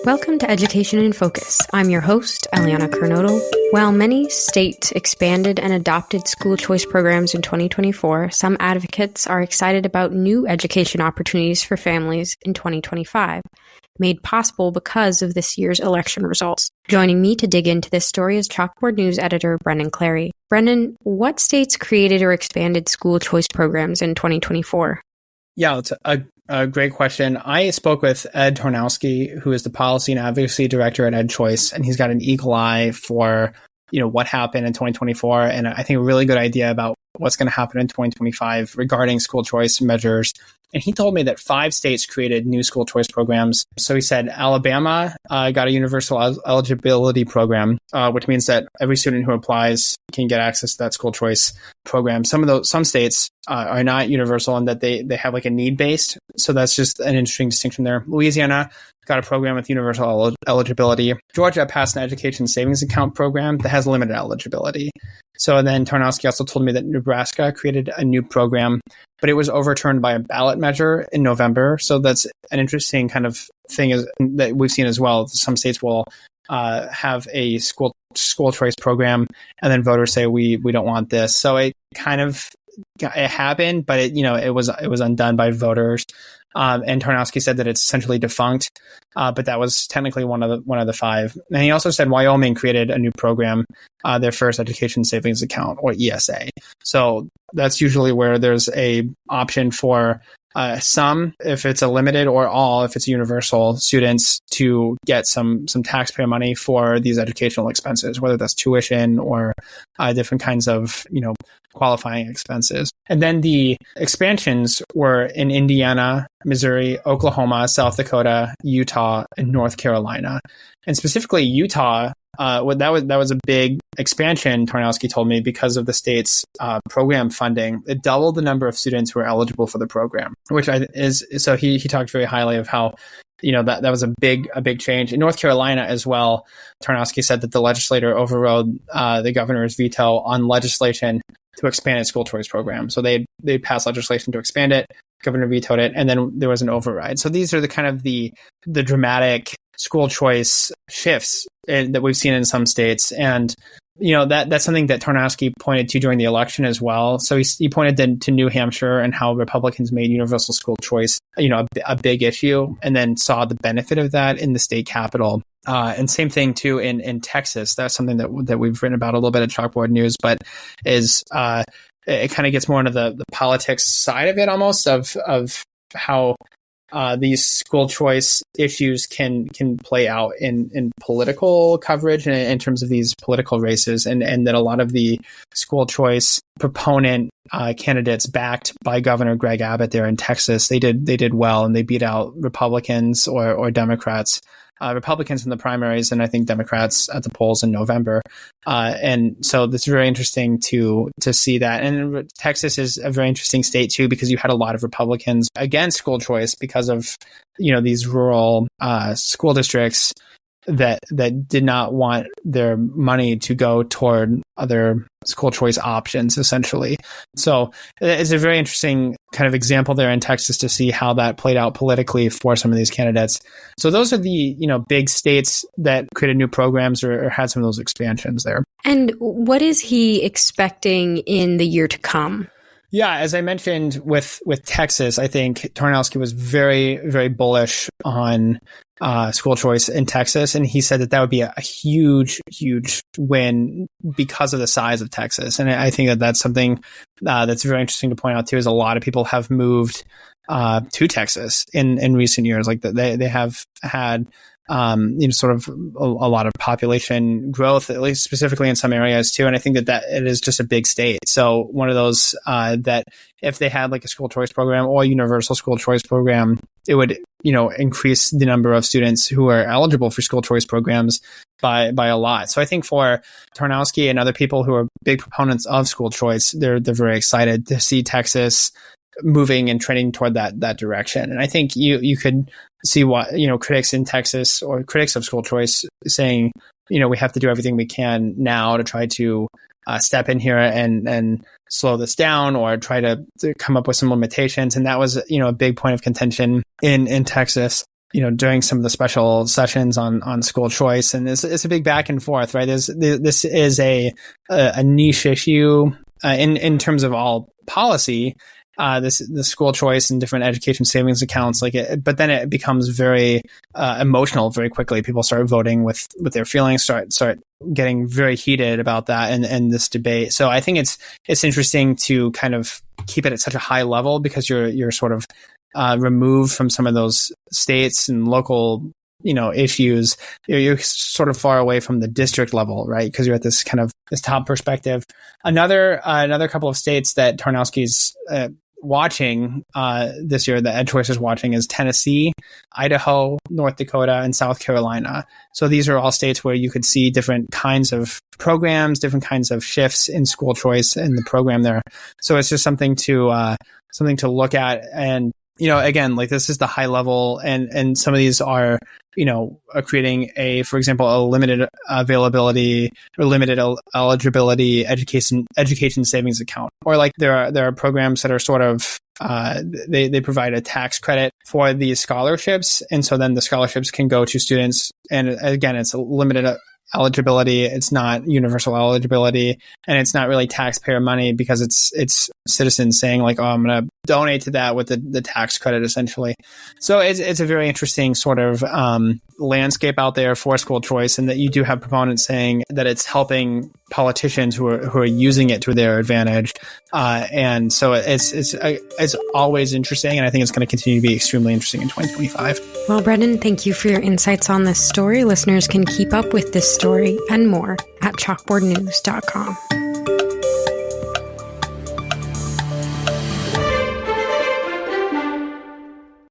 Welcome to Education in Focus. I'm your host, Eliana Kernodle. While many states expanded and adopted school choice programs in 2024, some advocates are excited about new education opportunities for families in 2025, made possible because of this year's election results. Joining me to dig into this story is Chalkboard News editor Brendan Clary. Brendan, what states created or expanded school choice programs in 2024? Yeah, it's a great question. I spoke with Ed Tarnowski, who is the policy and advocacy director at EdChoice, and he's got an eagle eye for, what happened in 2024, and I think a really good idea about what's going to happen in 2025 regarding school choice measures. And he told me that 5 states created new school choice programs. So he said Alabama got a universal eligibility program, which means that every student who applies can get access to that school choice program. Some states are not universal in that they have like a need-based. So that's just an interesting distinction there. Louisiana got a program with universal eligibility. Georgia passed an education savings account program that has limited eligibility. So then Tarnowski also told me that Nebraska created a new program, but it was overturned by a ballot measure in November. So that's an interesting kind of thing that we've seen as well. Some states will have a school choice program, and then voters say we don't want this. So it happened, but it was undone by voters. And Tarnowski said that it's essentially defunct, but that was technically one of the 5. And he also said Wyoming created a new program, their first education savings account, or ESA. So that's usually where there's a option for some, if it's a limited, or all, if it's universal, students to get some taxpayer money for these educational expenses, whether that's tuition or different kinds of qualifying expenses. And then the expansions were in Indiana, Missouri, Oklahoma, South Dakota, Utah, and North Carolina. And specifically Utah, that was a big expansion, Tarnowski told me, because of the state's program funding. It doubled the number of students who are eligible for the program, which so he talked very highly of how that was a big change. In North Carolina as well, Tarnowski said that the legislature overrode the governor's veto on legislation to expand its school choice program. So they passed legislation to expand it. Governor vetoed it, and then there was an override. So these are the kind of the dramatic school choice shifts that we've seen in some states. And that's something that Tarnowski pointed to during the election as well. So he pointed to New Hampshire and how Republicans made universal school choice a big issue, and then saw the benefit of that in the state capitol. And same thing too in Texas. That's something that we've written about a little bit at Chalkboard News, but is it kind of gets more into the politics side of it, almost of how these school choice issues can play out in political coverage and in terms of these political races, and that a lot of the school choice proponent candidates backed by Governor Greg Abbott there in Texas, they did well, and they beat out Republicans or Democrats. Republicans in the primaries, and I think Democrats at the polls in November. And so it's very interesting to see that. And Texas is a very interesting state too, because you had a lot of Republicans against school choice because of these rural school districts that did not want their money to go toward other school choice options, essentially. So it's a very interesting kind of example there in Texas to see how that played out politically for some of these candidates. So those are the big states that created new programs or had some of those expansions there. And what is he expecting in the year to come? Yeah, as I mentioned with Texas, I think Tarnowski was very, very bullish on school choice in Texas. And he said that would be a huge, huge win because of the size of Texas. And I think that's something that's very interesting to point out too, is a lot of people have moved to Texas in recent years. Like they have had sort of a lot of population growth, at least specifically in some areas too. And I think that it is just a big state. So one of those that if they had like a school choice program or a universal school choice program, it would, increase the number of students who are eligible for school choice programs by a lot. So I think for Tarnowski and other people who are big proponents of school choice, they're very excited to see Texas moving and trending toward that direction. And I think you could see what, critics in Texas or critics of school choice saying, we have to do everything we can now to try to step in here and slow this down or try to come up with some limitations. And that was, a big point of contention in Texas. during some of the special sessions on school choice, and it's a big back and forth, right? This is a niche issue in terms of all policy. The school choice and different education savings accounts, but then it becomes very emotional very quickly. People start voting with their feelings, start getting very heated about that and this debate. So I think it's interesting to kind of keep it at such a high level, because you're sort of removed from some of those states and local issues. You're sort of far away from the district level, right? Because you're at this kind of this top perspective. Another couple of states that Tarnowski's watching this year, that EdChoice is watching, is Tennessee, Idaho, North Dakota, and South Carolina. So these are all states where you could see different kinds of programs, different kinds of shifts in school choice in the program there. So it's just something to look at. And again, this is the high level, and some of these are creating for example, a limited availability or limited eligibility education savings account, or there are programs that are sort of they provide a tax credit for these scholarships, and so then the scholarships can go to students, and again, it's a limited eligibility. It's not universal eligibility, and it's not really taxpayer money, because it's citizens saying I'm going to donate to that with the tax credit, essentially. So it's a very interesting sort of landscape out there for school choice, and that you do have proponents saying that it's helping politicians who are using it to their advantage. And so it's always interesting, and I think it's going to continue to be extremely interesting in 2025. Well, Brendan, thank you for your insights on this story. Listeners can keep up with this story and more at chalkboardnews.com.